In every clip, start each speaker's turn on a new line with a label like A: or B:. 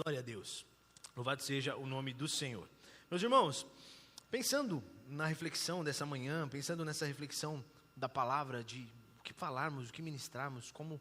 A: Glória a Deus. Louvado seja o nome do Senhor. Meus irmãos, pensando na reflexão dessa manhã, pensando nessa reflexão da palavra, de o que falarmos, o que ministrarmos, como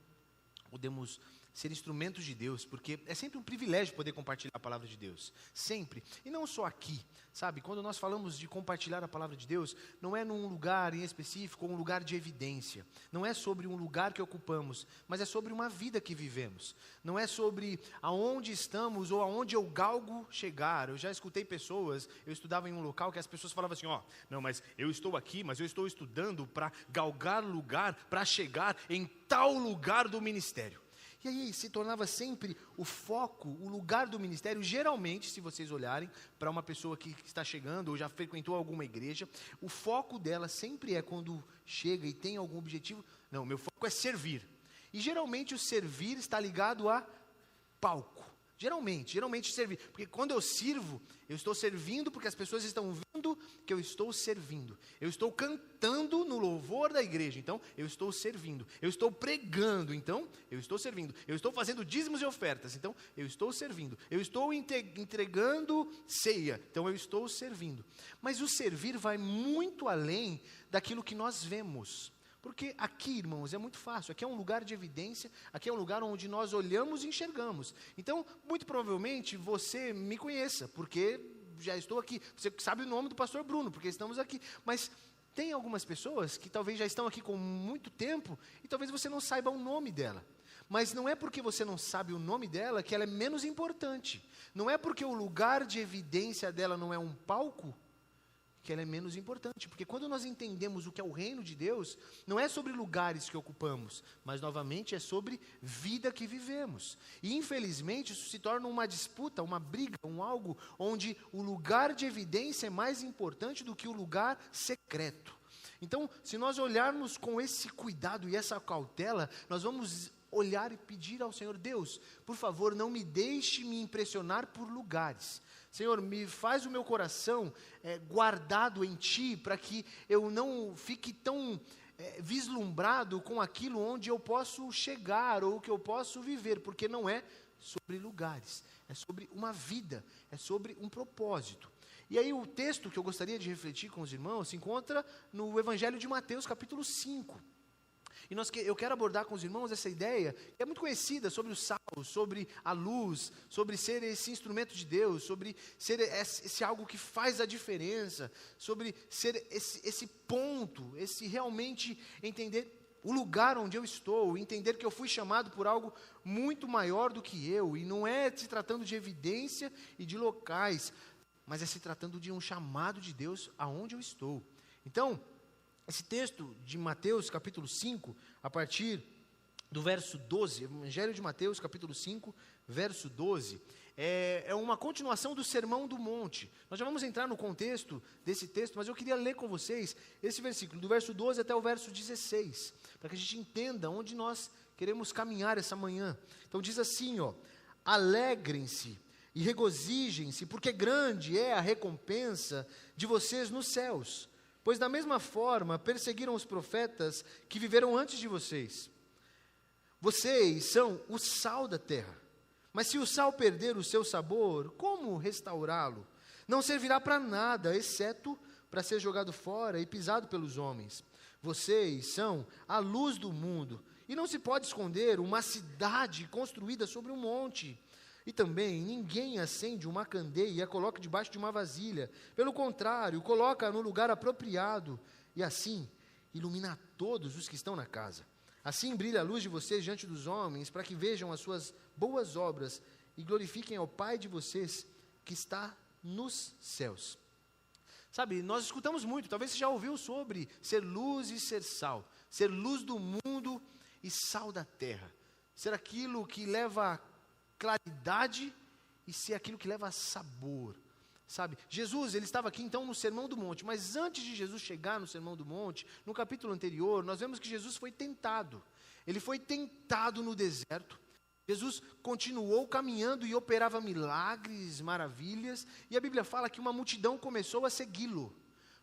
A: podemos ser instrumentos de Deus, porque é sempre um privilégio poder compartilhar a palavra de Deus, sempre, e não só aqui, sabe, quando nós falamos de compartilhar a palavra de Deus, não é num lugar em específico, ou um lugar de evidência, não é sobre um lugar que ocupamos, mas é sobre uma vida que vivemos, não é sobre aonde estamos, ou aonde eu galgo chegar. Eu já escutei pessoas, eu estudava em um local que as pessoas falavam assim, não, mas eu estou aqui, mas eu estou estudando para galgar lugar, para chegar em tal lugar do ministério. E aí se tornava sempre o foco, o lugar do ministério. Geralmente, se vocês olharem para uma pessoa que está chegando ou já frequentou alguma igreja, o foco dela sempre é quando chega e tem algum objetivo. Não, meu foco é servir. E geralmente o servir está ligado a palco. Geralmente servir. Porque quando eu sirvo, eu estou servindo porque as pessoas estão vendo que eu estou servindo. Eu estou cantando no louvor da igreja, então eu estou servindo. Eu estou pregando, então eu estou servindo. Eu estou fazendo dízimos e ofertas, então eu estou servindo. Eu estou entregando ceia, então eu estou servindo. Mas o servir vai muito além daquilo que nós vemos. Porque aqui, irmãos, é muito fácil, aqui é um lugar de evidência, aqui é um lugar onde nós olhamos e enxergamos. Então, muito provavelmente, você me conheça, porque já estou aqui. Você sabe o nome do pastor Bruno, porque estamos aqui. Mas tem algumas pessoas que talvez já estão aqui com muito tempo, e talvez você não saiba o nome dela. Mas não é porque você não sabe o nome dela que ela é menos importante. Não é porque o lugar de evidência dela não é um palco, que ela é menos importante, porque quando nós entendemos o que é o reino de Deus, não é sobre lugares que ocupamos, mas novamente é sobre vida que vivemos, e infelizmente isso se torna uma disputa, uma briga, algo onde o lugar de evidência é mais importante do que o lugar secreto. Então, se nós olharmos com esse cuidado e essa cautela, nós vamos olhar e pedir ao Senhor, Deus, por favor, não me deixe me impressionar por lugares. Senhor, me faz o meu coração guardado em Ti, para que eu não fique tão vislumbrado com aquilo onde eu posso chegar, ou que eu posso viver, porque não é sobre lugares, é sobre uma vida, é sobre um propósito. E aí o texto que eu gostaria de refletir com os irmãos se encontra no Evangelho de Mateus, capítulo 5. E eu quero abordar com os irmãos essa ideia, que é muito conhecida, sobre o sal, sobre a luz, sobre ser esse instrumento de Deus, sobre ser esse algo que faz a diferença, sobre ser esse ponto, esse realmente entender o lugar onde eu estou, entender que eu fui chamado por algo muito maior do que eu, e não é se tratando de evidência e de locais, mas é se tratando de um chamado de Deus aonde eu estou. Então, esse texto de Mateus, capítulo 5, a partir do verso 12, Evangelho de Mateus, capítulo 5, verso 12, é uma continuação do Sermão do Monte. Nós já vamos entrar no contexto desse texto, mas eu queria ler com vocês esse versículo, do verso 12 até o verso 16, para que a gente entenda onde nós queremos caminhar essa manhã. Então diz assim, alegrem-se e regozijem-se, porque grande é a recompensa de vocês nos céus. Pois da mesma forma perseguiram os profetas que viveram antes de vocês. Vocês são o sal da terra. Mas se o sal perder o seu sabor, como restaurá-lo? Não servirá para nada, exceto para ser jogado fora e pisado pelos homens. Vocês são a luz do mundo. E não se pode esconder uma cidade construída sobre um monte. E também ninguém acende uma candeia e a coloca debaixo de uma vasilha. Pelo contrário, coloca no lugar apropriado e assim ilumina todos os que estão na casa. Assim brilha a luz de vocês diante dos homens, para que vejam as suas boas obras e glorifiquem ao Pai de vocês que está nos céus. Sabe, nós escutamos muito, talvez você já ouviu sobre ser luz e ser sal. Ser luz do mundo e sal da terra. Ser aquilo que leva claridade e ser aquilo que leva sabor, sabe? Jesus, ele estava aqui então no Sermão do Monte, mas antes de Jesus chegar no Sermão do Monte, no capítulo anterior, nós vemos que Jesus foi tentado. Ele foi tentado no deserto. Jesus continuou caminhando e operava milagres, maravilhas, e a Bíblia fala que uma multidão começou a segui-lo.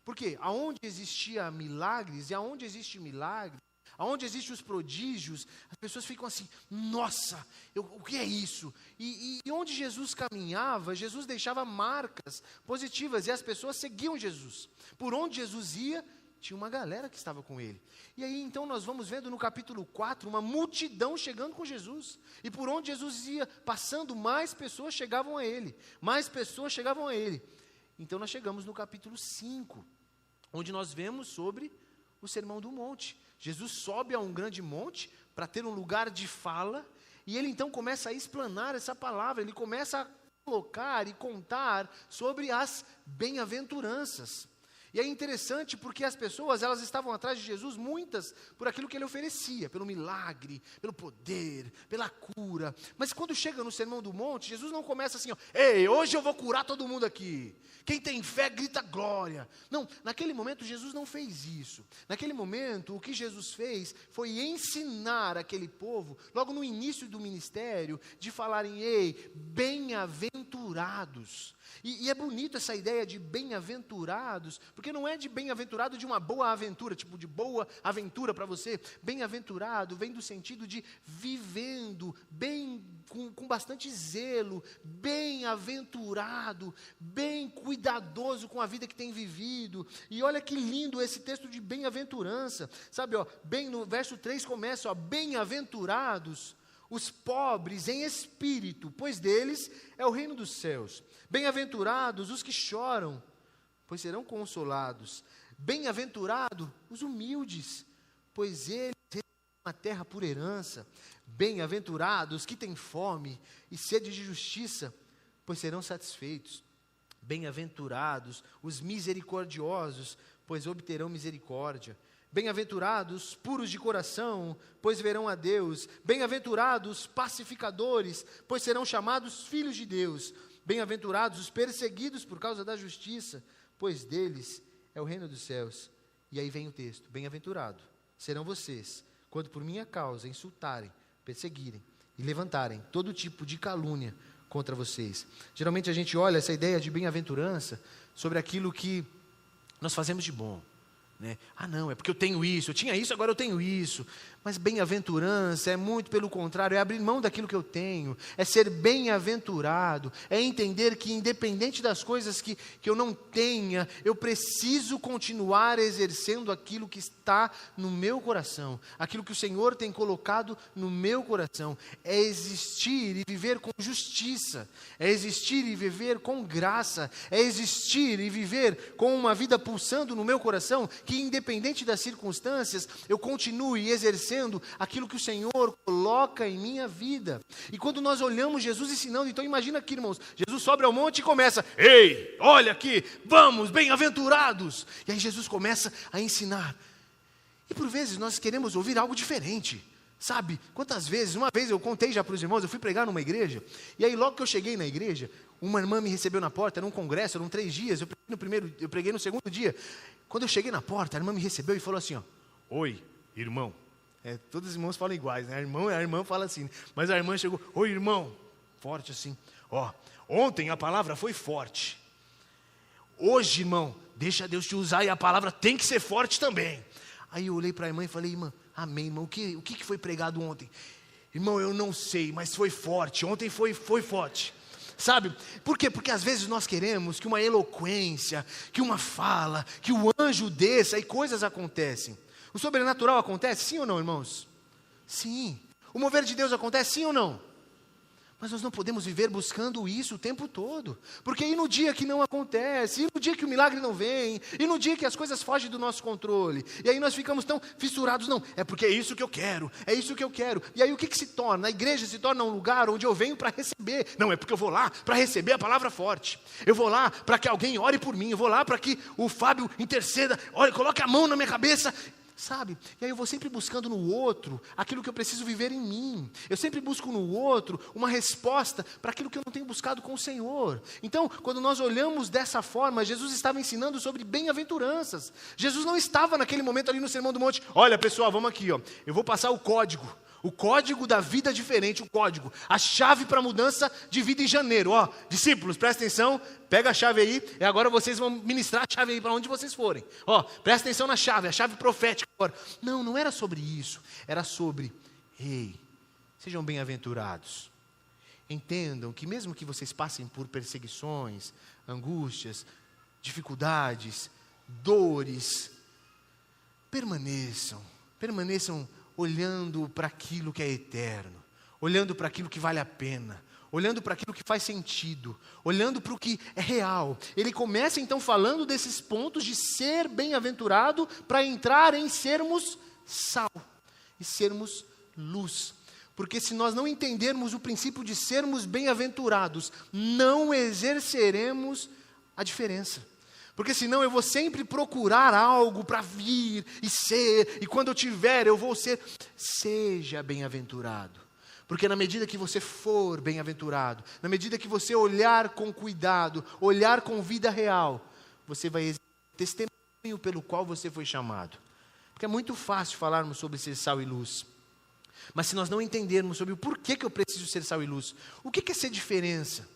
A: Por quê? Aonde existia milagres, e aonde existe milagre, onde existem os prodígios, as pessoas ficam assim, nossa, o que é isso? E onde Jesus caminhava, Jesus deixava marcas positivas, e as pessoas seguiam Jesus. Por onde Jesus ia, tinha uma galera que estava com ele. E aí então nós vamos vendo no capítulo 4, uma multidão chegando com Jesus. E por onde Jesus ia passando, mais pessoas chegavam a ele. Mais pessoas chegavam a ele. Então nós chegamos no capítulo 5, onde nós vemos sobre o Sermão do Monte. Jesus sobe a um grande monte para ter um lugar de fala. E ele então começa a explanar essa palavra. Ele começa a colocar e contar sobre as bem-aventuranças. E é interessante porque as pessoas, elas estavam atrás de Jesus, muitas, por aquilo que ele oferecia, pelo milagre, pelo poder, pela cura. Mas quando chega no Sermão do Monte, Jesus não começa assim, ó, ei, hoje eu vou curar todo mundo aqui. Quem tem fé, grita glória. Não, naquele momento Jesus não fez isso. Naquele momento, o que Jesus fez foi ensinar aquele povo, logo no início do ministério, de falarem, ei, bem-aventurados. E é bonito essa ideia de bem-aventurados, porque não é de bem-aventurado de uma boa aventura, tipo de boa aventura para você. Bem-aventurado vem do sentido de vivendo, bem, com bastante zelo, bem-aventurado, bem cuidadoso com a vida que tem vivido. E olha que lindo esse texto de bem-aventurança, sabe, ó, bem no verso 3 começa, ó, bem-aventurados os pobres em espírito, pois deles é o reino dos céus. Bem-aventurados os que choram, pois serão consolados. Bem-aventurados os humildes, pois eles receberão a terra por herança. Bem-aventurados que têm fome e sede de justiça, pois serão satisfeitos. Bem-aventurados os misericordiosos, pois obterão misericórdia. Bem-aventurados puros de coração, pois verão a Deus. Bem-aventurados pacificadores, pois serão chamados filhos de Deus. Bem-aventurados os perseguidos por causa da justiça, pois deles é o reino dos céus. E aí vem o texto, bem-aventurado serão vocês, quando por minha causa insultarem, perseguirem e levantarem todo tipo de calúnia contra vocês. Geralmente a gente olha essa ideia de bem-aventurança sobre aquilo que nós fazemos de bom. Né? Ah não, é porque eu tenho isso, eu tinha isso, agora eu tenho isso. Mas bem-aventurança é muito pelo contrário, é abrir mão daquilo que eu tenho, é ser bem-aventurado, é entender que independente das coisas que eu não tenha, eu preciso continuar exercendo aquilo que está no meu coração, aquilo que o Senhor tem colocado no meu coração. É existir e viver com justiça, é existir e viver com graça, é existir e viver com uma vida pulsando no meu coração, que independente das circunstâncias, eu continue exercendo aquilo que o Senhor coloca em minha vida. E quando nós olhamos Jesus ensinando, então imagina aqui, irmãos, Jesus sobe ao monte e começa, ei, olha aqui, vamos, bem-aventurados. E aí Jesus começa a ensinar. E por vezes nós queremos ouvir algo diferente. Sabe, quantas vezes, uma vez eu contei já para os irmãos, eu fui pregar numa igreja, e aí logo que eu cheguei na igreja, uma irmã me recebeu na porta, era um congresso, eram 3 dias, eu preguei no segundo dia. Quando eu cheguei na porta, a irmã me recebeu e falou assim, ó, oi, irmão. Todos os irmãos falam iguais, né? A irmã fala assim, mas a irmã chegou, oi, irmão, forte assim, ó, ontem a palavra foi forte. Hoje, irmão, deixa Deus te usar e a palavra tem que ser forte também. Aí eu olhei para a irmã e falei, irmã, amém, irmão, o que foi pregado ontem? Irmão, eu não sei, mas foi forte, ontem foi forte. Sabe, por quê? Porque às vezes nós queremos que uma eloquência, que uma fala, que o anjo desça e coisas acontecem. O sobrenatural acontece, sim ou não, irmãos? Sim. O mover de Deus acontece, sim ou não? Mas nós não podemos viver buscando isso o tempo todo. Porque e no dia que não acontece, e no dia que o milagre não vem, e no dia que as coisas fogem do nosso controle, e aí nós ficamos tão fissurados, não, é porque é isso que eu quero, é isso que eu quero. E aí o que se torna? A igreja se torna um lugar onde eu venho para receber. Não, é porque eu vou lá para receber a palavra forte. Eu vou lá para que alguém ore por mim, eu vou lá para que o Fábio interceda, olha, coloque a mão na minha cabeça. Sabe, e aí eu vou sempre buscando no outro aquilo que eu preciso viver em mim. Eu sempre busco no outro uma resposta para aquilo que eu não tenho buscado com o Senhor. Então, quando nós olhamos dessa forma, Jesus estava ensinando sobre bem-aventuranças. Jesus não estava naquele momento ali no Sermão do Monte, olha pessoal, vamos aqui, ó, eu vou passar o código. O código da vida diferente, o código, a chave para a mudança de vida em janeiro. Ó, discípulos, presta atenção, pega a chave aí, e agora vocês vão ministrar a chave aí para onde vocês forem. Ó, presta atenção na chave, a chave profética agora. Não, não era sobre isso, era sobre, ei, sejam bem-aventurados. Entendam que mesmo que vocês passem por perseguições, angústias, dificuldades, dores, permaneçam olhando para aquilo que é eterno, olhando para aquilo que vale a pena, olhando para aquilo que faz sentido, olhando para o que é real. Ele começa então falando desses pontos de ser bem-aventurado para entrar em sermos sal e sermos luz. Porque se nós não entendermos o princípio de sermos bem-aventurados, não exerceremos a diferença. Porque senão eu vou sempre procurar algo para vir e ser, e quando eu tiver eu vou ser. Seja bem-aventurado. Porque na medida que você for bem-aventurado, na medida que você olhar com cuidado, olhar com vida real, você vai exercer o testemunho pelo qual você foi chamado. Porque é muito fácil falarmos sobre ser sal e luz. Mas se nós não entendermos sobre o porquê que eu preciso ser sal e luz, o que é ser diferença?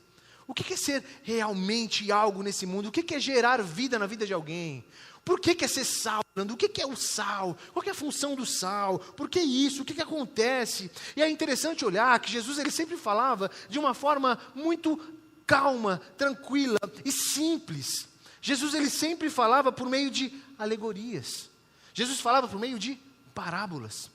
A: O que é ser realmente algo nesse mundo? O que é gerar vida na vida de alguém? Por que é ser sal? O que é o sal? Qual é a função do sal? Por que isso? O que acontece? E é interessante olhar que Jesus ele sempre falava de uma forma muito calma, tranquila e simples. Jesus ele sempre falava por meio de alegorias. Jesus falava por meio de parábolas.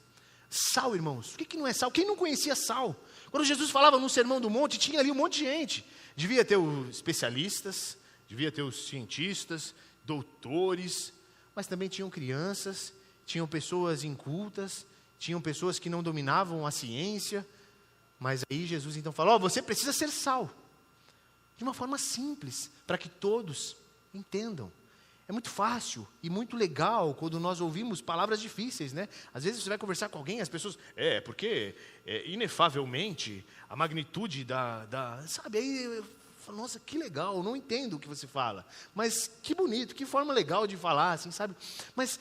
A: Sal, irmãos, o que não é sal? Quem não conhecia sal? Quando Jesus falava no Sermão do Monte, tinha ali um monte de gente. Devia ter os especialistas, devia ter os cientistas, doutores, mas também tinham crianças, tinham pessoas incultas, tinham pessoas que não dominavam a ciência. Mas aí Jesus então falou, você precisa ser sal, de uma forma simples, para que todos entendam. É muito fácil e muito legal quando nós ouvimos palavras difíceis, né? Às vezes você vai conversar com alguém, as pessoas, porque inefavelmente a magnitude sabe, aí eu falo, nossa, que legal, eu não entendo o que você fala, mas que bonito, que forma legal de falar, assim, sabe? Mas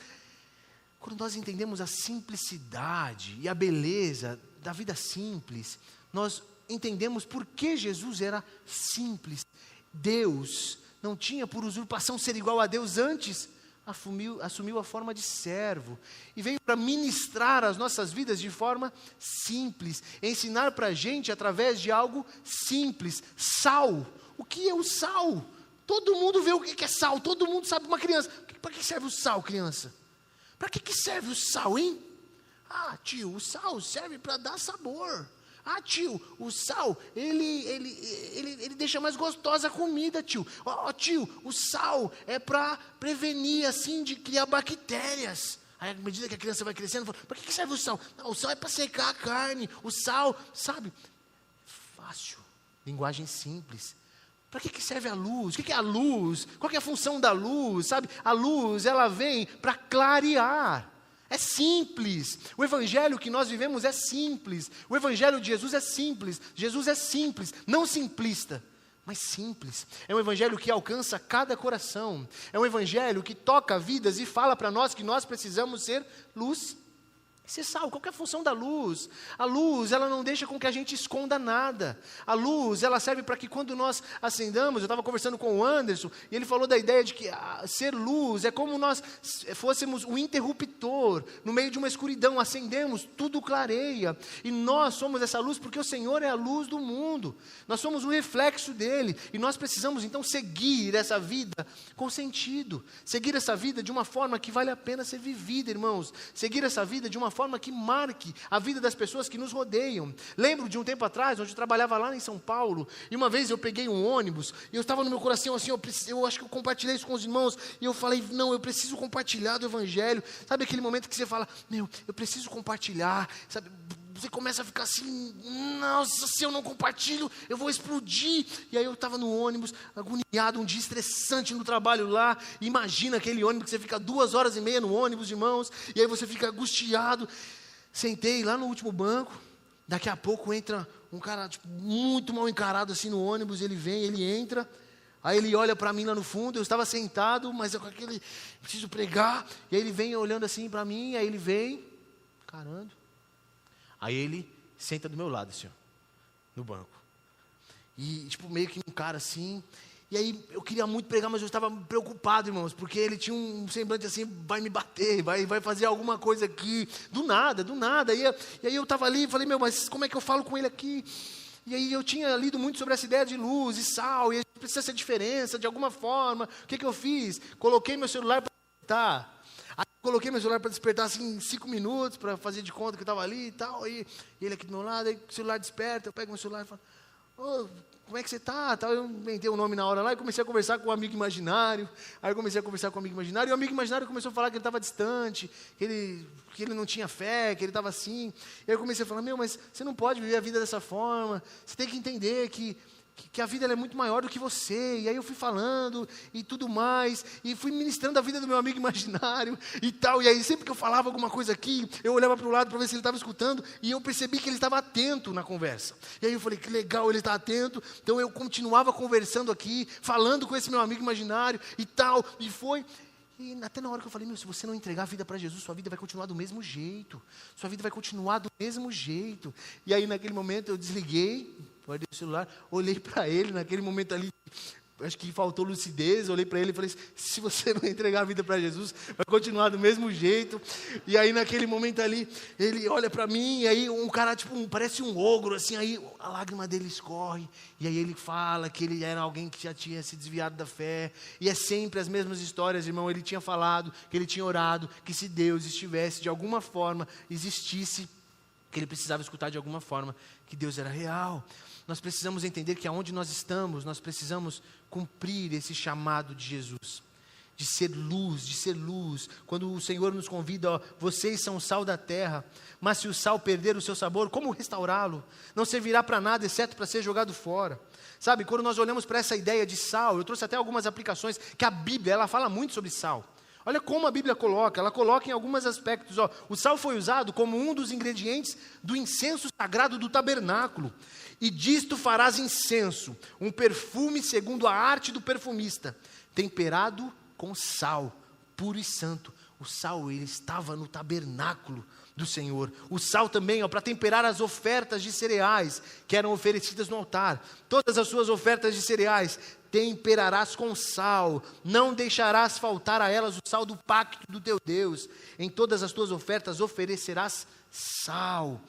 A: quando nós entendemos a simplicidade e a beleza da vida simples, nós entendemos por que Jesus era simples. Deus não tinha por usurpação ser igual a Deus, antes assumiu a forma de servo e veio para ministrar as nossas vidas de forma simples, ensinar para a gente através de algo simples. Sal, o que é o sal? Todo mundo vê o que é sal, todo mundo sabe. Uma criança, para que serve o sal, criança? Para que serve o sal, hein? Ah, tio, o sal serve para dar sabor. Ah, tio, o sal, ele deixa mais gostosa a comida, tio. Ó, tio, o sal é para prevenir, assim, de criar bactérias. Aí, à medida que a criança vai crescendo, fala, para que serve o sal? Não, o sal é para secar a carne. O sal, sabe? Fácil, linguagem simples. Para que serve a luz? O que é a luz? Qual que é a função da luz, sabe? A luz, ela vem para clarear. É simples. O evangelho que nós vivemos é simples. O evangelho de Jesus é simples. Jesus é simples, não simplista, mas simples. É um evangelho que alcança cada coração. É um evangelho que toca vidas e fala para nós que nós precisamos ser luz. Ser sal, qual que é a função da luz? A luz, ela não deixa com que a gente esconda nada. A luz, ela serve para que quando nós acendamos, eu estava conversando com o Anderson, e ele falou da ideia de que ser luz é como nós fôssemos um interruptor, no meio de uma escuridão, acendemos, tudo clareia. E nós somos essa luz porque o Senhor é a luz do mundo. Nós somos um reflexo dele, e nós precisamos então seguir essa vida com sentido. Seguir essa vida de uma forma que vale a pena ser vivida, irmãos. Seguir essa vida de uma forma que marque a vida das pessoas que nos rodeiam. Lembro de um tempo atrás, onde eu trabalhava lá em São Paulo, e uma vez eu peguei um ônibus, e eu estava no meu coração assim, eu acho que eu compartilhei isso com os irmãos, e eu falei, não, eu preciso compartilhar do evangelho. Sabe aquele momento que você fala, eu preciso compartilhar, sabe? Você começa a ficar assim, nossa, se eu não compartilho, eu vou explodir. E aí eu estava no ônibus, agoniado, um dia estressante no trabalho lá. Imagina aquele ônibus que você fica 2h30 no ônibus, irmãos, e aí você fica angustiado. Sentei lá no último banco, daqui a pouco entra um cara muito mal encarado assim no ônibus, ele vem, ele entra, aí ele olha para mim lá no fundo, eu estava sentado, mas eu com aquele, preciso pregar, e aí ele vem olhando assim para mim, aí ele vem, caramba. Aí ele senta do meu lado, assim, ó, no banco. E, tipo, meio que um cara assim. E aí eu queria muito pregar, mas eu estava preocupado, irmãos, porque ele tinha um semblante assim, vai me bater, vai fazer alguma coisa aqui, do nada. E aí eu estava ali e falei, mas como é que eu falo com ele aqui? E aí eu tinha lido muito sobre essa ideia de luz e sal, e a gente precisa ser diferença de alguma forma. O que eu fiz? Coloquei meu celular para despertar. Aí coloquei meu celular para despertar assim, em 5 minutos, para fazer de conta que eu estava ali e tal. E ele aqui do meu lado, aí o celular desperta, eu pego meu celular e falo, como é que você está? Eu inventei um nome na hora lá e comecei a conversar com um amigo imaginário. Aí eu comecei a conversar com um amigo imaginário, e o amigo imaginário começou a falar que ele estava distante, que ele não tinha fé, que ele estava assim. E aí eu comecei a falar, mas você não pode viver a vida dessa forma, você tem que entender que a vida ela é muito maior do que você. E aí eu fui falando e tudo mais, e fui ministrando a vida do meu amigo imaginário e tal. E aí sempre que eu falava alguma coisa aqui, eu olhava para o lado para ver se ele estava escutando, e eu percebi que ele estava atento na conversa. E aí eu falei, que legal, ele está atento. Então eu continuava conversando aqui, falando com esse meu amigo imaginário e tal, e foi. E até na hora que eu falei, se você não entregar a vida para Jesus, sua vida vai continuar do mesmo jeito. Sua vida vai continuar do mesmo jeito. E aí naquele momento eu desliguei, guardei o celular, olhei para ele, naquele momento ali, acho que faltou lucidez, olhei para ele e falei, se você não entregar a vida para Jesus, vai continuar do mesmo jeito. E aí naquele momento ali, ele olha para mim, e aí um cara, tipo, parece um ogro, assim, aí a lágrima dele escorre, e aí ele fala que ele era alguém que já tinha se desviado da fé, e é sempre as mesmas histórias, irmão. Ele tinha falado, que ele tinha orado, que se Deus estivesse, de alguma forma, existisse, que ele precisava escutar de alguma forma, que Deus era real. Nós precisamos entender que aonde nós estamos, nós precisamos cumprir esse chamado de Jesus, de ser luz. Quando o Senhor nos convida, vocês são o sal da terra, mas se o sal perder o seu sabor, como restaurá-lo? Não servirá para nada, exceto para ser jogado fora. Sabe, quando nós olhamos para essa ideia de sal, eu trouxe até algumas aplicações, que a Bíblia, ela fala muito sobre sal. Olha como a Bíblia coloca, ela coloca em alguns aspectos, o sal foi usado como um dos ingredientes do incenso sagrado do tabernáculo. E disto farás incenso, um perfume segundo a arte do perfumista, temperado com sal, puro e santo. O sal, ele estava no tabernáculo do Senhor. O sal também, para temperar as ofertas de cereais que eram oferecidas no altar. Todas as suas ofertas de cereais temperarás com sal, não deixarás faltar a elas o sal do pacto do teu Deus. Em todas as tuas ofertas oferecerás sal.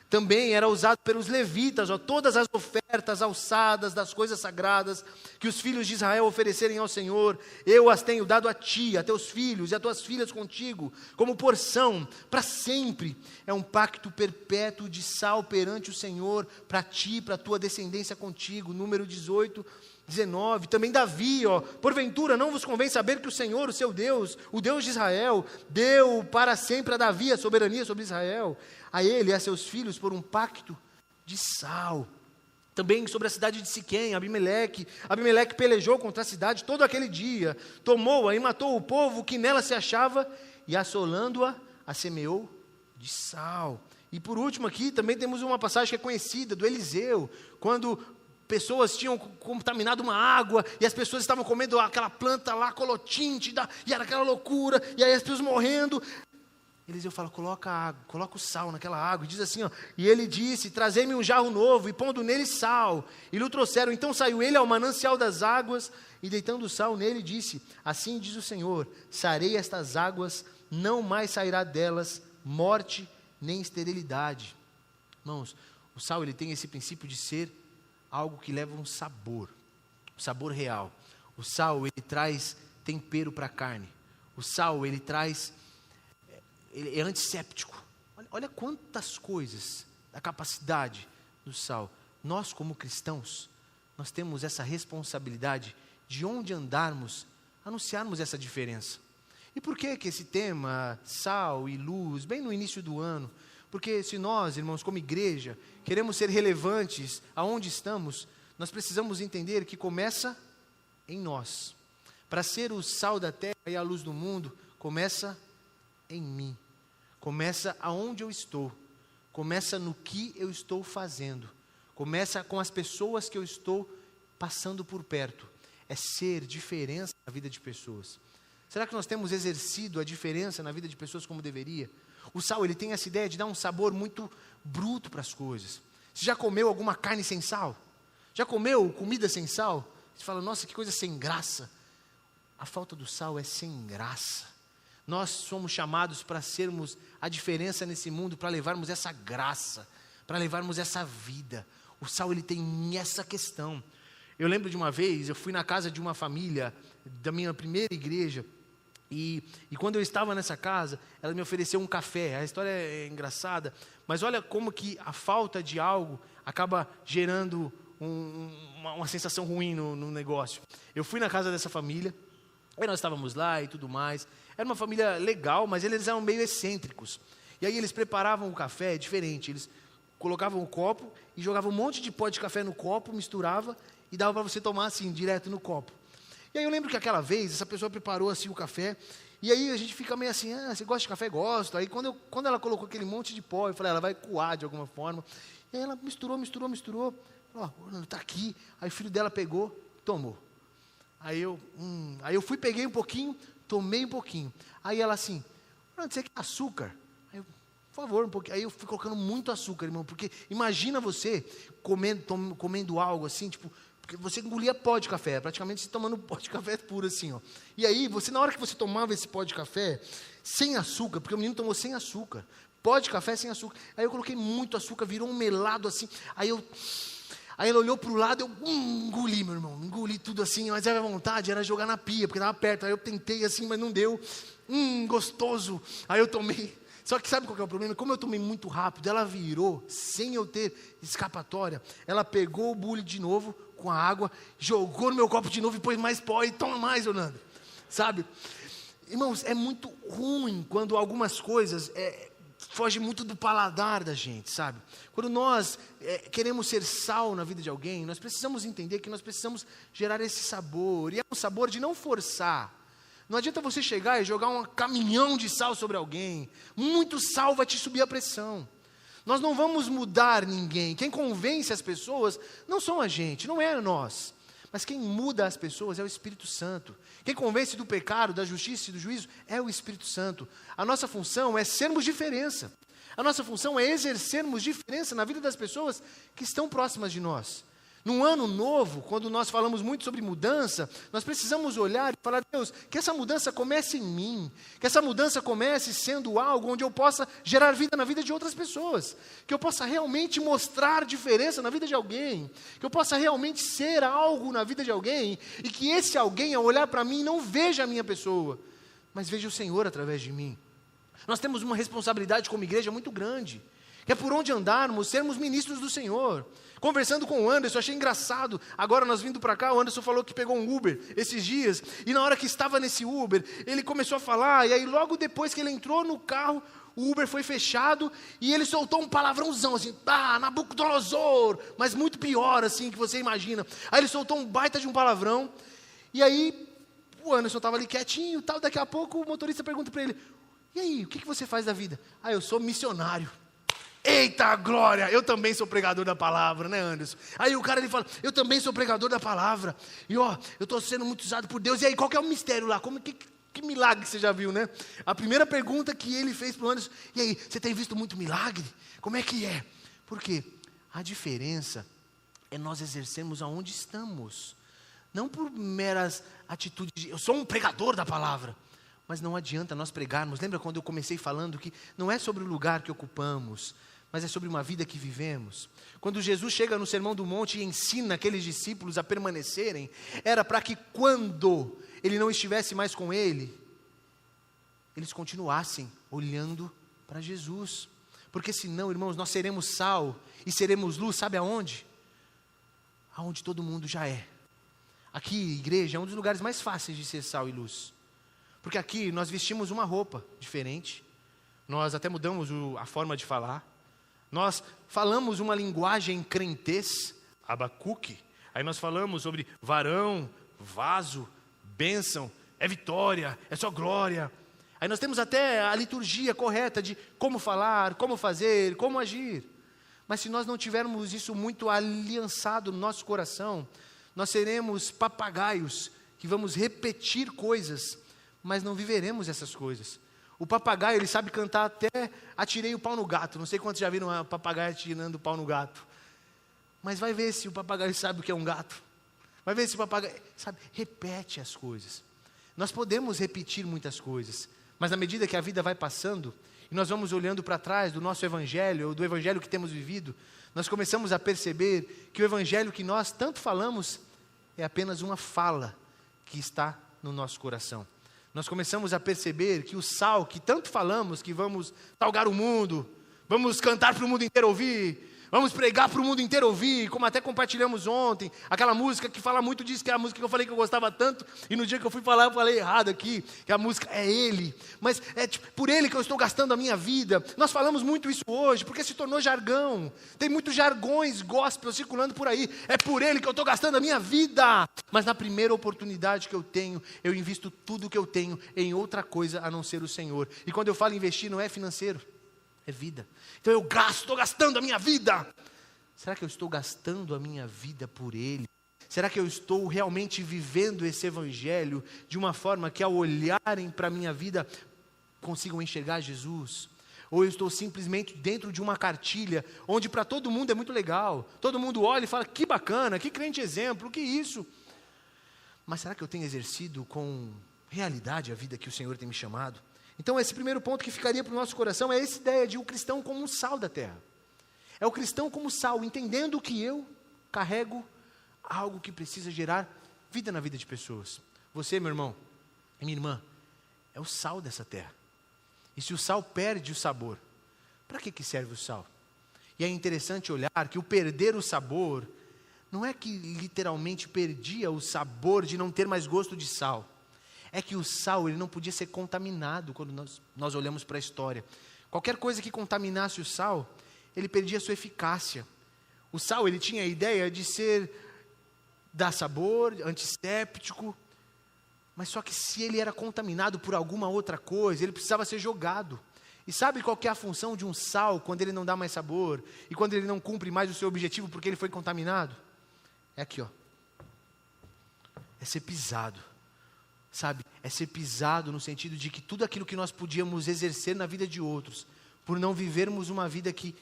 A: Também era usado pelos levitas, todas as ofertas alçadas das coisas sagradas que os filhos de Israel oferecerem ao Senhor, eu as tenho dado a ti, a teus filhos e a tuas filhas contigo, como porção, para sempre. É um pacto perpétuo de sal perante o Senhor, para ti, para a tua descendência contigo. Número 18, 19, também Davi, porventura não vos convém saber que o Senhor, o seu Deus, o Deus de Israel, deu para sempre a Davi a soberania sobre Israel, a ele e a seus filhos por um pacto de sal. Também sobre a cidade de Siquém, Abimeleque pelejou contra a cidade todo aquele dia, tomou-a e matou o povo que nela se achava, e assolando-a, a semeou de sal. E por último aqui, também temos uma passagem que é conhecida, do Eliseu, quando pessoas tinham contaminado uma água, e as pessoas estavam comendo aquela planta lá, colotinte, e era aquela loucura, e aí as pessoas morrendo. Eliseu fala, coloca o sal naquela água, e diz assim, e ele disse, trazei-me um jarro novo, e pondo nele sal, e lhe o trouxeram. Então saiu ele ao manancial das águas, e deitando o sal nele, disse, assim diz o Senhor, sarei estas águas, não mais sairá delas morte nem esterilidade. Irmãos, o sal, ele tem esse princípio de ser algo que leva um sabor real. O sal, ele traz tempero para a carne. O sal, ele é antisséptico. Olha quantas coisas, a capacidade do sal. Nós, como cristãos, nós temos essa responsabilidade de onde andarmos, anunciarmos essa diferença. E por que esse tema, sal e luz, bem no início do ano? Porque se nós, irmãos, como igreja, queremos ser relevantes aonde estamos, nós precisamos entender que começa em nós. Para ser o sal da terra e a luz do mundo, começa em mim. Começa aonde eu estou. Começa no que eu estou fazendo. Começa com as pessoas que eu estou passando por perto. É ser diferença na vida de pessoas. Será que nós temos exercido a diferença na vida de pessoas como deveria? O sal, ele tem essa ideia de dar um sabor muito bruto para as coisas. Você já comeu alguma carne sem sal? Já comeu comida sem sal? Você fala, nossa, que coisa sem graça. A falta do sal é sem graça. Nós somos chamados para sermos a diferença nesse mundo, para levarmos essa graça, para levarmos essa vida. O sal, ele tem essa questão. Eu lembro de uma vez, eu fui na casa de uma família, da minha primeira igreja, e quando eu estava nessa casa, ela me ofereceu um café. A história é engraçada, mas olha como que a falta de algo acaba gerando uma sensação ruim no negócio. Eu fui na casa dessa família, aí nós estávamos lá e tudo mais. Era uma família legal, mas eles eram meio excêntricos. E aí eles preparavam o café diferente. Eles colocavam o copo e jogavam um monte de pó de café no copo, misturava e dava para você tomar assim, direto no copo. E aí eu lembro que aquela vez, essa pessoa preparou assim o café, e aí a gente fica meio assim, você gosta de café? Gosto. Aí quando ela colocou aquele monte de pó, eu falei, ela vai coar de alguma forma. E aí ela misturou, falou, tá aqui. Aí o filho dela pegou, tomou. Aí eu fui, peguei um pouquinho, tomei um pouquinho. Aí ela assim, você quer açúcar? Aí eu, por favor, um pouquinho. Aí eu fui colocando muito açúcar, irmão, porque imagina você comendo algo assim, tipo, porque você engolia pó de café, praticamente você tomando pó de café puro assim, ó. E aí, na hora que você tomava esse pó de café, sem açúcar, porque o menino tomou sem açúcar, pó de café sem açúcar, aí eu coloquei muito açúcar, virou um melado assim, aí ela olhou para o lado, eu engoli, meu irmão, engoli tudo assim, mas a vontade era jogar na pia, porque estava perto, aí eu tentei assim, mas não deu, gostoso, aí eu tomei. Só que sabe qual que é o problema? Como eu tomei muito rápido, ela virou, sem eu ter escapatória, ela pegou o bule de novo, com a água, jogou no meu copo de novo e pôs mais pó e toma mais, Orlando. Sabe? Irmãos, é muito ruim quando algumas coisas fogem muito do paladar da gente, sabe? Quando nós queremos ser sal na vida de alguém, nós precisamos entender que nós precisamos gerar esse sabor, e é um sabor de não forçar. Não adianta você chegar e jogar um caminhão de sal sobre alguém, muito sal vai te subir a pressão. Nós não vamos mudar ninguém. Quem convence as pessoas não são a gente, não é nós. Mas quem muda as pessoas é o Espírito Santo. Quem convence do pecado, da justiça e do juízo é o Espírito Santo. A nossa função é sermos diferença. A nossa função é exercermos diferença na vida das pessoas que estão próximas de nós. Num ano novo, quando nós falamos muito sobre mudança, nós precisamos olhar e falar, Deus, que essa mudança comece em mim, que essa mudança comece sendo algo onde eu possa gerar vida na vida de outras pessoas, que eu possa realmente mostrar diferença na vida de alguém, que eu possa realmente ser algo na vida de alguém, e que esse alguém, ao olhar para mim, não veja a minha pessoa, mas veja o Senhor através de mim. Nós temos uma responsabilidade como igreja muito grande, que é por onde andarmos, sermos ministros do Senhor. Conversando com o Anderson, achei engraçado, agora nós vindo para cá, o Anderson falou que pegou um Uber esses dias, e na hora que estava nesse Uber, ele começou a falar, e aí logo depois que ele entrou no carro, o Uber foi fechado, e ele soltou um palavrãozão, assim, Nabucodonosor, mas muito pior, assim, que você imagina. Aí ele soltou um baita de um palavrão, e aí o Anderson estava ali quietinho, tal, daqui a pouco o motorista pergunta para ele, e aí, o que você faz da vida? Eu sou missionário. Eita glória, eu também sou pregador da palavra, né, Anderson? Aí o cara ele fala, eu também sou pregador da palavra, e eu estou sendo muito usado por Deus, e aí qual que é o mistério lá? Que milagre você já viu, né? A primeira pergunta que ele fez para o Anderson, e aí, você tem visto muito milagre? Como é que é? Por quê? A diferença é nós exercermos aonde estamos, não por meras atitudes, eu sou um pregador da palavra, mas não adianta nós pregarmos. Lembra quando eu comecei falando que não é sobre o lugar que ocupamos, mas é sobre uma vida que vivemos. Quando Jesus chega no Sermão do Monte e ensina aqueles discípulos a permanecerem, era para que quando ele não estivesse mais com ele, eles continuassem olhando para Jesus. Porque senão, irmãos, nós seremos sal e seremos luz, sabe aonde? Aonde todo mundo já é. Aqui, igreja, é um dos lugares mais fáceis de ser sal e luz. Porque aqui nós vestimos uma roupa diferente, nós até mudamos a forma de falar, nós falamos uma linguagem crentez, Abacuque, aí nós falamos sobre varão, vaso, bênção, é vitória, é só glória. Aí nós temos até a liturgia correta de como falar, como fazer, como agir. Mas se nós não tivermos isso muito aliançado no nosso coração, nós seremos papagaios que vamos repetir coisas, mas não viveremos essas coisas. O papagaio, ele sabe cantar até atirei o pau no gato. Não sei quantos já viram um papagaio atirando o pau no gato. Mas vai ver se o papagaio sabe o que é um gato. Vai ver se o papagaio, sabe, repete as coisas. Nós podemos repetir muitas coisas, mas na medida que a vida vai passando, e nós vamos olhando para trás do nosso evangelho, ou do evangelho que temos vivido, nós começamos a perceber que o evangelho que nós tanto falamos é apenas uma fala que está no nosso coração. Nós começamos a perceber que o sal que tanto falamos, que vamos salgar o mundo, vamos cantar para o mundo inteiro ouvir, vamos pregar para o mundo inteiro ouvir, como até compartilhamos ontem, aquela música que fala muito disso, que é a música que eu falei que eu gostava tanto, e no dia que eu fui falar, eu falei errado aqui, que a música é Ele, mas é por Ele que eu estou gastando a minha vida. Nós falamos muito isso hoje, porque se tornou jargão, tem muitos jargões gospel circulando por aí, é por Ele que eu estou gastando a minha vida, mas na primeira oportunidade que eu tenho, eu invisto tudo que eu tenho em outra coisa a não ser o Senhor. E quando eu falo investir, não é financeiro, é vida. Então eu estou gastando a minha vida. Será que eu estou gastando a minha vida por Ele? Será que eu estou realmente vivendo esse evangelho de uma forma que ao olharem para a minha vida consigam enxergar Jesus? Ou eu estou simplesmente dentro de uma cartilha onde para todo mundo é muito legal, todo mundo olha e fala que bacana, que crente exemplo, que isso? Mas será que eu tenho exercido com realidade a vida que o Senhor tem me chamado? Então esse primeiro ponto que ficaria para o nosso coração é essa ideia de o cristão como um sal da terra. É o cristão como sal, entendendo que eu carrego algo que precisa gerar vida na vida de pessoas. Você, meu irmão e minha irmã, é o sal dessa terra. E se o sal perde o sabor, para que serve o sal? E é interessante olhar que o perder o sabor, não é que literalmente perdia o sabor de não ter mais gosto de sal. É que o sal ele não podia ser contaminado quando nós olhamos para a história. Qualquer coisa que contaminasse o sal, ele perdia a sua eficácia. O sal ele tinha a ideia de dar sabor, antisséptico, mas só que se ele era contaminado por alguma outra coisa, ele precisava ser jogado. E sabe qual que é a função de um sal quando ele não dá mais sabor, e quando ele não cumpre mais o seu objetivo porque ele foi contaminado? É aqui, ó. É ser pisado. Sabe, é ser pisado no sentido de que tudo aquilo que nós podíamos exercer na vida de outros, por não vivermos uma vida que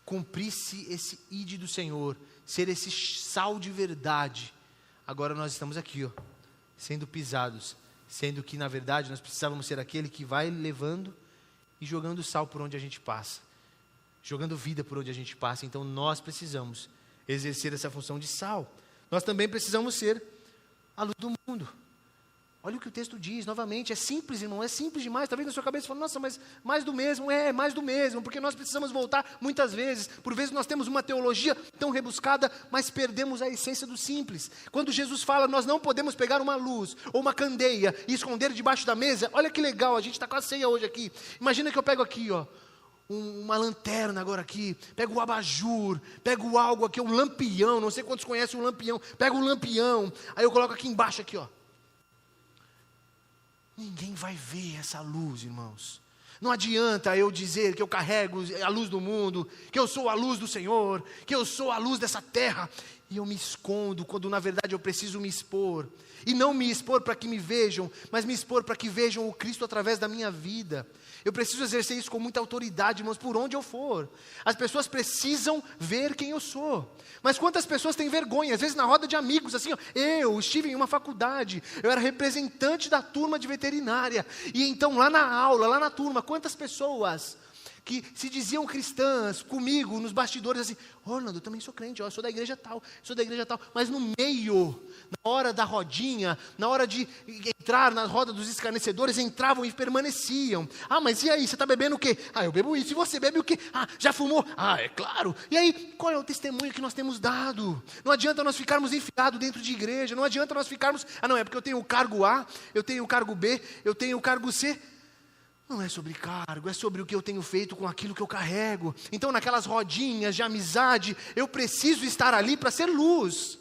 A: cumprisse esse ide do Senhor, ser esse sal de verdade, agora nós estamos aqui, ó, sendo pisados, sendo que na verdade nós precisávamos ser aquele que vai levando e jogando sal por onde a gente passa, jogando vida por onde a gente passa. Então nós precisamos exercer essa função de sal. Nós também precisamos ser a luz do mundo. Olha o que o texto diz, novamente, é simples, irmão, é simples demais. Talvez na sua cabeça fale, nossa, mas mais do mesmo, mais do mesmo, porque nós precisamos voltar muitas vezes. Por vezes nós temos uma teologia tão rebuscada, mas perdemos a essência do simples. Quando Jesus fala, nós não podemos pegar uma luz ou uma candeia e esconder debaixo da mesa. Olha que legal, a gente está com a ceia hoje aqui. Imagina que eu pego aqui, ó, uma lanterna agora aqui, pego o abajur, pego algo aqui, um lampião, não sei quantos conhecem um lampião, pego um lampião, aí eu coloco aqui embaixo, aqui, ó. Ninguém vai ver essa luz, irmãos. Não adianta eu dizer que eu carrego a luz do mundo, que eu sou a luz do Senhor, que eu sou a luz dessa terra, e eu me escondo, quando na verdade eu preciso me expor. E não me expor para que me vejam, mas me expor para que vejam o Cristo através da minha vida. Eu preciso exercer isso com muita autoridade, irmãos, por onde eu for. As pessoas precisam ver quem eu sou. Mas quantas pessoas têm vergonha? Às vezes na roda de amigos, assim, ó, eu estive em uma faculdade, eu era representante da turma de veterinária. E então lá na aula, lá na turma, quantas pessoas que se diziam cristãs comigo nos bastidores assim, Orlando, eu também sou crente, eu sou da igreja tal, mas no meio, na hora da rodinha, na hora de entrar na roda dos escarnecedores, entravam e permaneciam. Ah, mas e aí, você está bebendo o quê? Ah, eu bebo isso, e você bebe o quê? Ah, já fumou? Ah, é claro. E aí, qual é o testemunho que nós temos dado? Não adianta nós ficarmos enfiados dentro de igreja, não adianta nós ficarmos, não, é porque eu tenho o cargo A, eu tenho o cargo B, eu tenho o cargo C. Não é sobre cargo, é sobre o que eu tenho feito com aquilo que eu carrego. Então naquelas rodinhas de amizade, eu preciso estar ali para ser luz.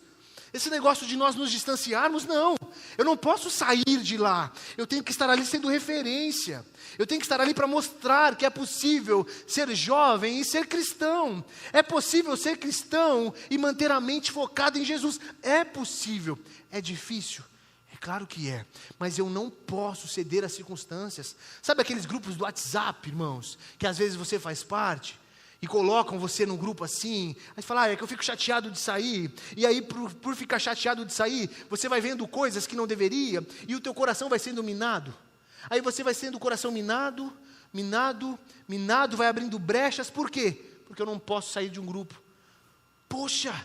A: Esse negócio de nós nos distanciarmos, não. Eu não posso sair de lá. Eu tenho que estar ali sendo referência. Eu tenho que estar ali para mostrar que é possível ser jovem e ser cristão. É possível ser cristão e manter a mente focada em Jesus. É possível. É difícil? É claro que é, mas eu não posso ceder às circunstâncias. Sabe aqueles grupos do WhatsApp, irmãos, que às vezes você faz parte, e colocam você num grupo assim, aí fala, é que eu fico chateado de sair, e aí por ficar chateado de sair, você vai vendo coisas que não deveria, e o teu coração vai sendo minado. Aí você vai sendo o coração minado, vai abrindo brechas, por quê? Porque eu não posso sair de um grupo. Poxa,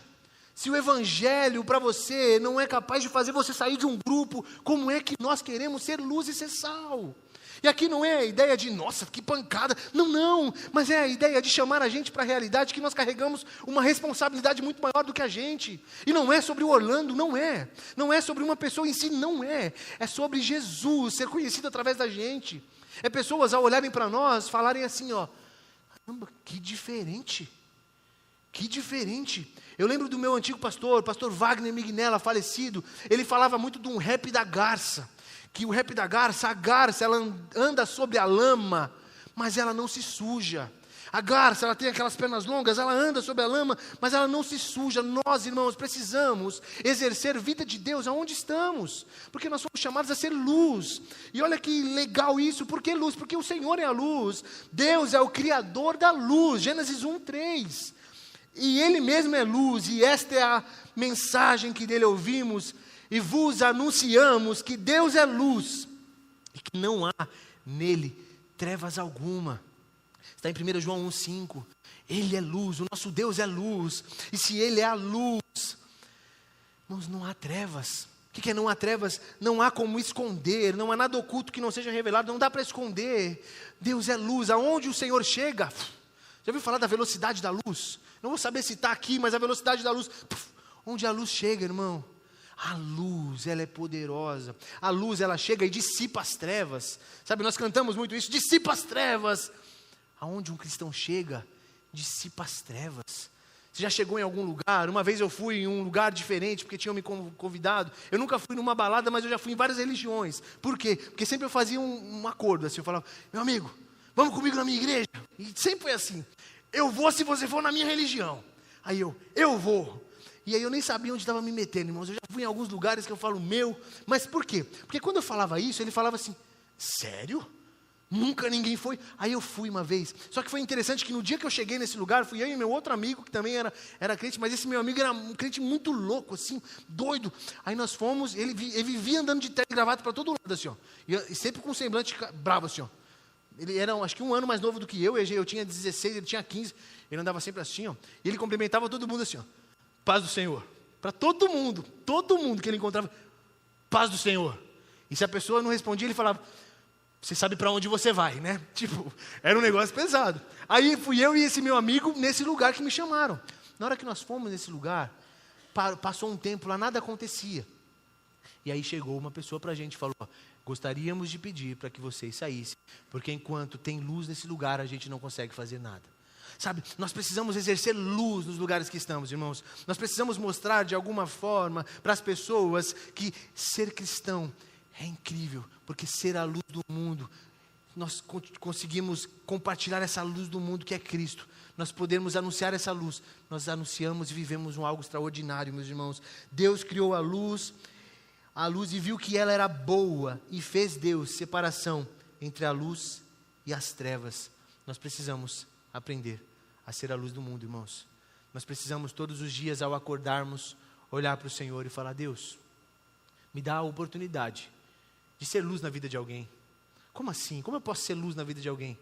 A: se o evangelho para você não é capaz de fazer você sair de um grupo, como é que nós queremos ser luz e ser sal? E aqui não é a ideia de, nossa, que pancada, não, mas é a ideia de chamar a gente para a realidade que nós carregamos uma responsabilidade muito maior do que a gente. E não é sobre o Orlando, não é sobre uma pessoa em si, é sobre Jesus ser conhecido através da gente. É pessoas ao olharem para nós, falarem assim, caramba, que diferente. Eu lembro do meu antigo pastor Wagner Mignella, falecido, ele falava muito de um rap da garça, que o rap da garça, a garça, ela anda sobre a lama, mas ela não se suja. A garça, ela tem aquelas pernas longas, ela anda sobre a lama, mas ela não se suja. Nós, irmãos, precisamos exercer vida de Deus aonde estamos, porque nós somos chamados a ser luz. E olha que legal isso, por que luz? Porque o Senhor é a luz, Deus é o Criador da luz, Gênesis 1:3. E Ele mesmo é luz, e esta é a mensagem que dele ouvimos, e vos anunciamos que Deus é luz, e que não há nele trevas alguma. Está em 1 João 1:5, Ele é luz, o nosso Deus é luz, e se Ele é a luz, irmãos, não há trevas. O que é não há trevas? Não há como esconder, não há nada oculto que não seja revelado, não dá para esconder. Deus é luz, aonde o Senhor chega, já ouviu falar da velocidade da luz? Não vou saber se está aqui, mas a velocidade da luz, onde a luz chega, irmão, a luz, ela é poderosa, a luz, ela chega e dissipa as trevas, sabe, nós cantamos muito isso, dissipa as trevas, aonde um cristão chega, dissipa as trevas. Você já chegou em algum lugar? Uma vez eu fui em um lugar diferente, porque tinham me convidado, eu nunca fui numa balada, mas eu já fui em várias religiões. Por quê? Porque sempre eu fazia um acordo, assim, eu falava, meu amigo, vamos comigo na minha igreja, e sempre foi assim, eu vou se você for na minha religião. Aí eu vou. E aí eu nem sabia onde estava me metendo, irmãos. Eu já fui em alguns lugares que eu falo mas por quê? Porque quando eu falava isso, ele falava assim, sério? Nunca ninguém foi? Aí eu fui uma vez. Só que foi interessante que no dia que eu cheguei nesse lugar, fui eu e meu outro amigo, que também era crente, mas esse meu amigo era um crente muito louco, assim, doido. Aí nós fomos, ele vivia andando de terno e gravata para todo lado, assim, e sempre com um semblante bravo, assim, Ele era, acho que 1 ano mais novo do que eu tinha 16, ele tinha 15, ele andava sempre assim, e ele cumprimentava todo mundo assim, paz do Senhor, para todo mundo que ele encontrava, paz do Senhor. E se a pessoa não respondia, ele falava, você sabe para onde você vai, né? Tipo, era um negócio pesado. Aí fui eu e esse meu amigo nesse lugar que me chamaram. Na hora que nós fomos nesse lugar, passou um tempo lá, nada acontecia. E aí chegou uma pessoa para a gente e falou, gostaríamos de pedir para que vocês saíssem, porque enquanto tem luz nesse lugar, a gente não consegue fazer nada. Sabe, nós precisamos exercer luz nos lugares que estamos, irmãos. Nós precisamos mostrar de alguma forma para as pessoas que ser cristão é incrível, porque ser a luz do mundo, nós conseguimos compartilhar essa luz do mundo que é Cristo. Nós podemos anunciar essa luz. Nós anunciamos e vivemos algo extraordinário, meus irmãos. Deus criou a luz e viu que ela era boa e fez Deus separação entre a luz e as trevas. Nós precisamos aprender a ser a luz do mundo, irmãos. Nós precisamos todos os dias, ao acordarmos, olhar para o Senhor e falar, Deus, me dá a oportunidade de ser luz na vida de alguém. Como assim? Como eu posso ser luz na vida de alguém?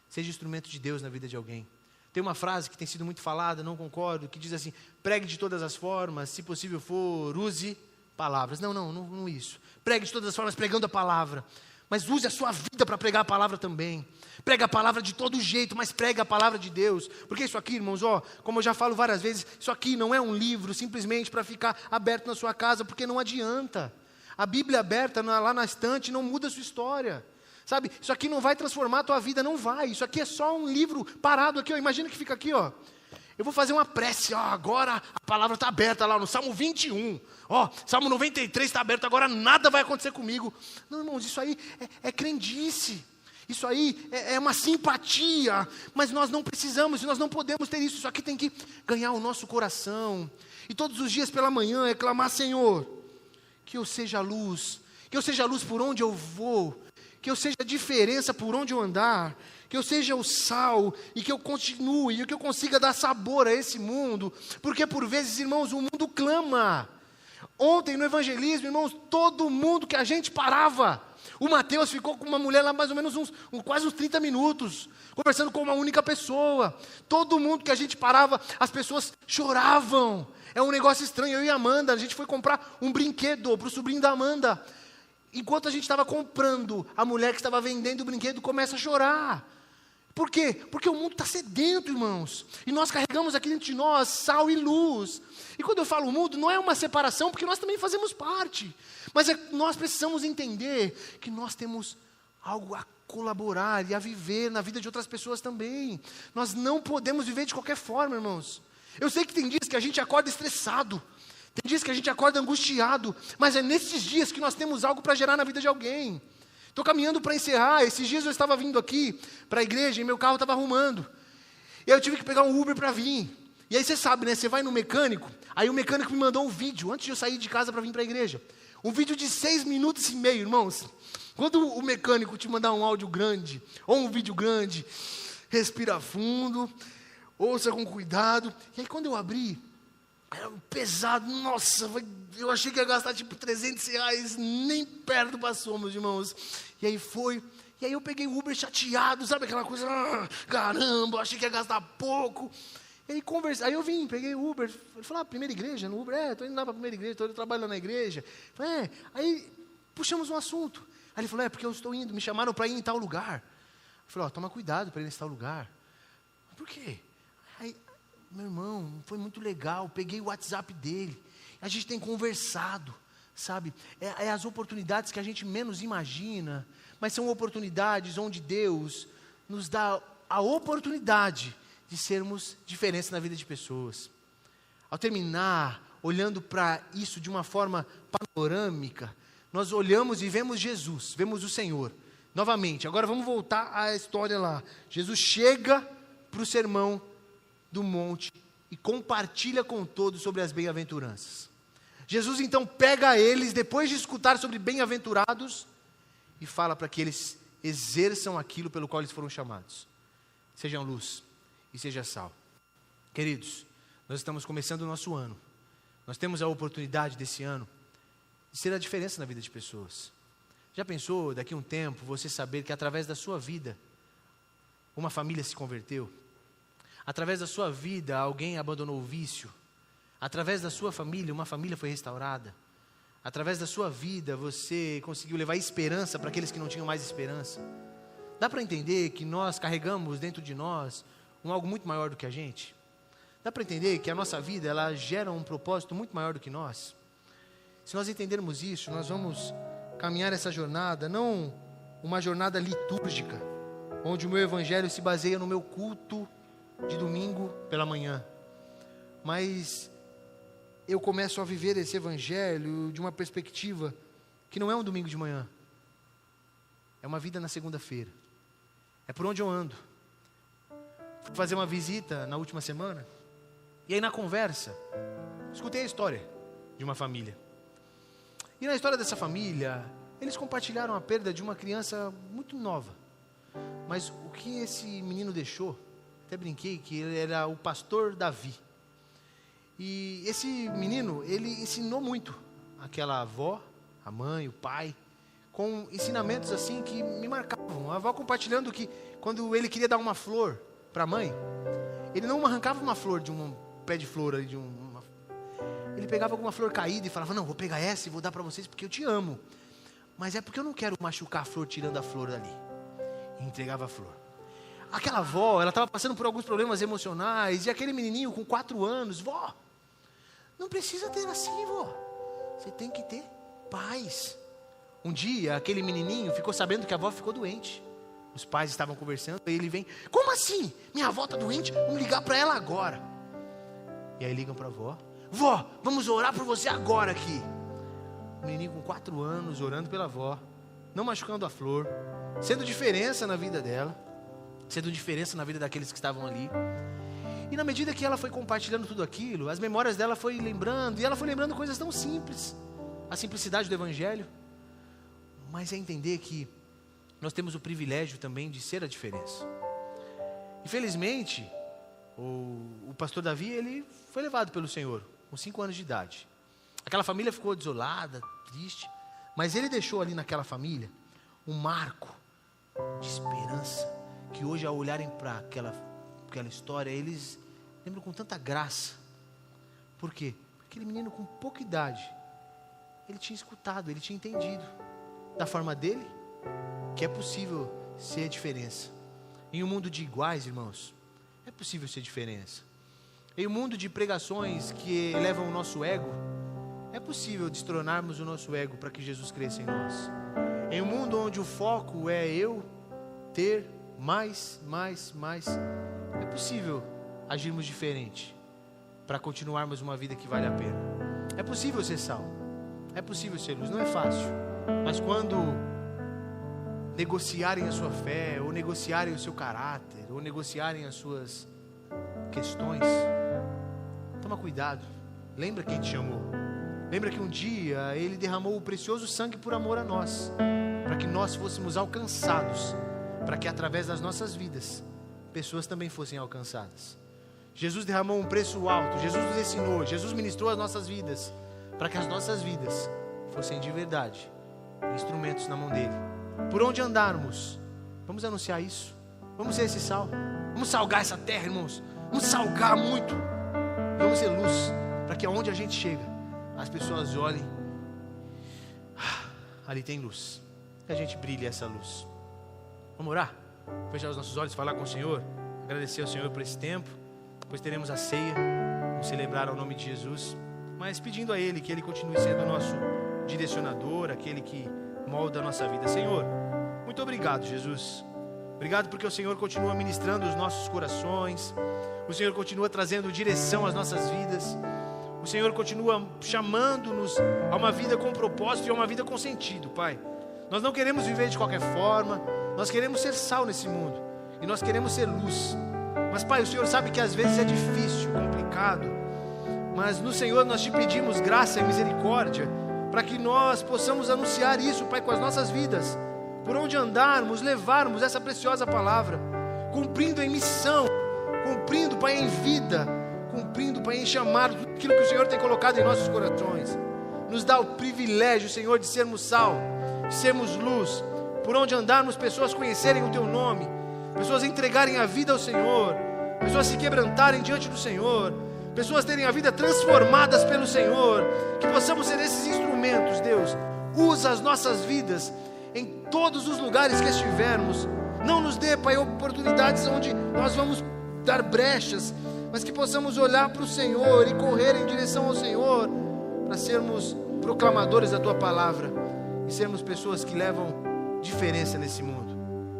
A: Seja instrumento de Deus na vida de alguém. Tem uma frase que tem sido muito falada, não concordo, que diz assim, pregue de todas as formas, se possível for, use palavras. Não isso. Pregue de todas as formas, pregando a palavra. Mas use a sua vida para pregar a palavra também. Prega a palavra de todo jeito, mas prega a palavra de Deus. Porque isso aqui, irmãos, como eu já falo várias vezes, isso aqui não é um livro simplesmente para ficar aberto na sua casa, porque não adianta. A Bíblia aberta lá na estante não muda a sua história. Sabe, isso aqui não vai transformar a tua vida, não vai. Isso aqui é só um livro parado aqui, imagina que fica aqui, Eu vou fazer uma prece, agora a palavra está aberta lá no Salmo 21. Salmo 93 está aberto, agora nada vai acontecer comigo. Não, irmãos, isso aí é crendice. Isso aí é uma simpatia. Mas nós não precisamos, nós não podemos ter isso. Isso aqui tem que ganhar o nosso coração. E todos os dias pela manhã, clamar, Senhor, que eu seja luz. que eu seja luz por onde eu vou, que eu seja a diferença por onde eu andar, que eu seja o sal e que eu continue, e que eu consiga dar sabor a esse mundo, porque por vezes, irmãos, o mundo clama. Ontem no evangelismo, irmãos, todo mundo que a gente parava, o Mateus ficou com uma mulher lá mais ou menos quase uns 30 minutos, conversando com uma única pessoa. Todo mundo que a gente parava, as pessoas choravam. É um negócio estranho. Eu e a Amanda, a gente foi comprar um brinquedo para o sobrinho da Amanda. Enquanto a gente estava comprando, a mulher que estava vendendo o brinquedo começa a chorar. Por quê? Porque o mundo está sedento, irmãos. E nós carregamos aqui dentro de nós sal e luz. E quando eu falo mundo, não é uma separação, porque nós também fazemos parte. Mas nós precisamos entender que nós temos algo a colaborar e a viver na vida de outras pessoas também. Nós não podemos viver de qualquer forma, irmãos. Eu sei que tem dias que a gente acorda estressado. Tem dias que a gente acorda angustiado. Mas é nesses dias que nós temos algo para gerar na vida de alguém. Estou caminhando para encerrar. Esses dias eu estava vindo aqui para a igreja e meu carro estava arrumando. E aí eu tive que pegar um Uber para vir. E aí você sabe, né? Você vai no mecânico. Aí o mecânico me mandou um vídeo, antes de eu sair de casa para vir para a igreja. Um vídeo de 6 minutos e meio, irmãos. Quando o mecânico te mandar um áudio grande, ou um vídeo grande, respira fundo, ouça com cuidado. E aí quando eu abri, era pesado, nossa, eu achei que ia gastar tipo R$300, nem perto passou, meus irmãos. E aí foi, e aí eu peguei o Uber chateado, sabe aquela coisa, caramba, achei que ia gastar pouco. E aí aí eu vim, peguei o Uber, ele falou, primeira igreja no Uber? Estou indo lá para a primeira igreja, estou trabalhando na igreja. Falei, aí puxamos um assunto. Aí ele falou, porque eu estou indo, me chamaram para ir em tal lugar. Eu falei, toma cuidado para ir nesse tal lugar. Por quê? Aí, meu irmão, foi muito legal, peguei o WhatsApp dele, a gente tem conversado, sabe? É as oportunidades que a gente menos imagina, mas são oportunidades onde Deus nos dá a oportunidade de sermos diferentes na vida de pessoas. Ao terminar, olhando para isso de uma forma panorâmica, nós olhamos e vemos Jesus, vemos o Senhor. Novamente, agora vamos voltar à história lá. Jesus chega para o sermão do monte e compartilha com todos sobre as bem-aventuranças. Jesus então pega eles, depois de escutar sobre bem-aventurados, e fala para que eles exerçam aquilo pelo qual eles foram chamados. Sejam luz e seja sal. Queridos, nós estamos começando o nosso ano. Nós temos a oportunidade desse ano de ser a diferença na vida de pessoas. Já pensou, daqui a um tempo, você saber que através da sua vida, uma família se converteu? Através da sua vida, alguém abandonou o vício? Através da sua família, uma família foi restaurada? Através da sua vida, você conseguiu levar esperança para aqueles que não tinham mais esperança? Dá para entender que nós carregamos dentro de nós algo muito maior do que a gente? Dá para entender que a nossa vida, ela gera um propósito muito maior do que nós? Se nós entendermos isso, nós vamos caminhar essa jornada, não uma jornada litúrgica, onde o meu evangelho se baseia no meu culto de domingo pela manhã, mas eu começo a viver esse evangelho de uma perspectiva que não é um domingo de manhã, é uma vida na segunda-feira, é por onde eu ando. Fui fazer uma visita na última semana, e aí na conversa, escutei a história de uma família. E na história dessa família, eles compartilharam a perda de uma criança muito nova. Mas o que esse menino deixou, até brinquei que ele era o pastor Davi. E esse menino, ele ensinou muito aquela avó, a mãe, o pai, com ensinamentos assim que me marcavam. A avó compartilhando que quando ele queria dar uma flor para a mãe, ele não arrancava uma flor de um pé de flor ali, ele pegava alguma flor caída e falava, não, vou pegar essa e vou dar para vocês porque eu te amo, mas é porque eu não quero machucar a flor tirando a flor dali. E entregava a flor. Aquela avó, ela estava passando por alguns problemas emocionais, e aquele menininho com 4 anos, vó, não precisa ter assim, vó, você tem que ter paz. Um dia, aquele menininho ficou sabendo que a avó ficou doente. Os pais estavam conversando, e ele vem, como assim? Minha avó está doente, vamos ligar para ela agora. E aí ligam para a avó, vó, vamos orar por você agora aqui. O menino com 4 anos, orando pela avó, não machucando a flor, sendo diferença na vida dela, sendo diferença na vida daqueles que estavam ali. E na medida que ela foi compartilhando tudo aquilo, as memórias dela foi lembrando, e ela foi lembrando coisas tão simples, a simplicidade do evangelho. mas é entender que nós temos o privilégio também de ser a diferença. Infelizmente, o pastor Davi, ele foi levado pelo Senhor com 5 anos de idade. Aquela família ficou desolada, triste, mas ele deixou ali naquela família um marco de esperança, que hoje, ao olharem para aquela história, eles lembram com tanta graça. Por quê? Aquele menino com pouca idade, ele tinha escutado, ele tinha entendido da forma dele que é possível ser a diferença. Em um mundo de iguais, irmãos, é possível ser diferença. Em um mundo de pregações que elevam o nosso ego, é possível destronarmos o nosso ego para que Jesus cresça em nós. Em um mundo onde o foco é eu ter mais, é possível agirmos diferente para continuarmos uma vida que vale a pena. É possível ser sal, é possível ser luz, não é fácil, mas quando negociarem a sua fé, ou negociarem o seu caráter, ou negociarem as suas questões, toma cuidado, lembra quem te chamou, lembra que um dia Ele derramou o precioso sangue por amor a nós, para que nós fôssemos alcançados, para que através das nossas vidas, pessoas também fossem alcançadas. Jesus derramou um preço alto, Jesus nos ensinou, Jesus ministrou as nossas vidas, para que as nossas vidas fossem de verdade instrumentos na mão dele. Por onde andarmos, vamos anunciar isso, vamos ser esse sal, vamos salgar essa terra, irmãos, vamos salgar muito, vamos ser luz, para que aonde a gente chega, as pessoas olhem, ali tem luz, que a gente brilhe essa luz. Vamos orar? Fechar os nossos olhos, falar com o Senhor, agradecer ao Senhor por esse tempo. Depois teremos a ceia, vamos celebrar ao nome de Jesus, mas pedindo a Ele que Ele continue sendo o nosso direcionador, aquele que molda a nossa vida. Senhor, muito obrigado, Jesus. Obrigado porque o Senhor continua ministrando os nossos corações, o Senhor continua trazendo direção às nossas vidas, o Senhor continua chamando-nos a uma vida com propósito e a uma vida com sentido, Pai. Nós não queremos viver de qualquer forma, nós queremos ser sal nesse mundo, e nós queremos ser luz. Mas, Pai, o Senhor sabe que às vezes é difícil, complicado, mas no Senhor nós te pedimos graça e misericórdia, para que nós possamos anunciar isso, Pai, com as nossas vidas, por onde andarmos, levarmos essa preciosa palavra, cumprindo em missão, cumprindo, Pai, em vida, cumprindo, Pai, em chamar aquilo que o Senhor tem colocado em nossos corações. Nos dá o privilégio, Senhor, de sermos sal, de sermos luz, por onde andarmos, pessoas conhecerem o Teu nome, pessoas entregarem a vida ao Senhor, pessoas se quebrantarem diante do Senhor, pessoas terem a vida transformadas pelo Senhor, que possamos ser esses instrumentos. Deus, usa as nossas vidas em todos os lugares que estivermos, não nos dê, Pai, oportunidades onde nós vamos dar brechas, mas que possamos olhar para o Senhor e correr em direção ao Senhor, para sermos proclamadores da Tua palavra, e sermos pessoas que levam diferença nesse mundo.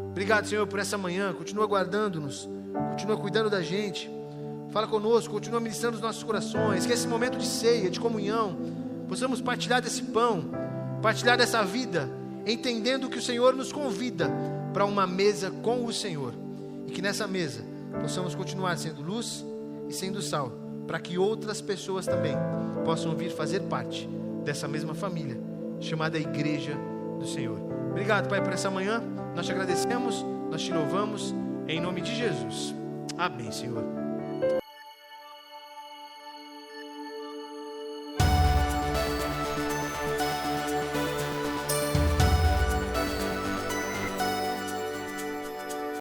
A: Obrigado, Senhor, por essa manhã. Continua guardando-nos, continua cuidando da gente, fala conosco, continua ministrando os nossos corações, que esse momento de ceia, de comunhão, possamos partilhar desse pão, partilhar dessa vida, entendendo que o Senhor nos convida para uma mesa com o Senhor, e que nessa mesa possamos continuar sendo luz e sendo sal, para que outras pessoas também possam vir fazer parte dessa mesma família, chamada Igreja do Senhor. Obrigado, Pai, por essa manhã. Nós te agradecemos, nós te louvamos, em nome de Jesus. Amém, Senhor.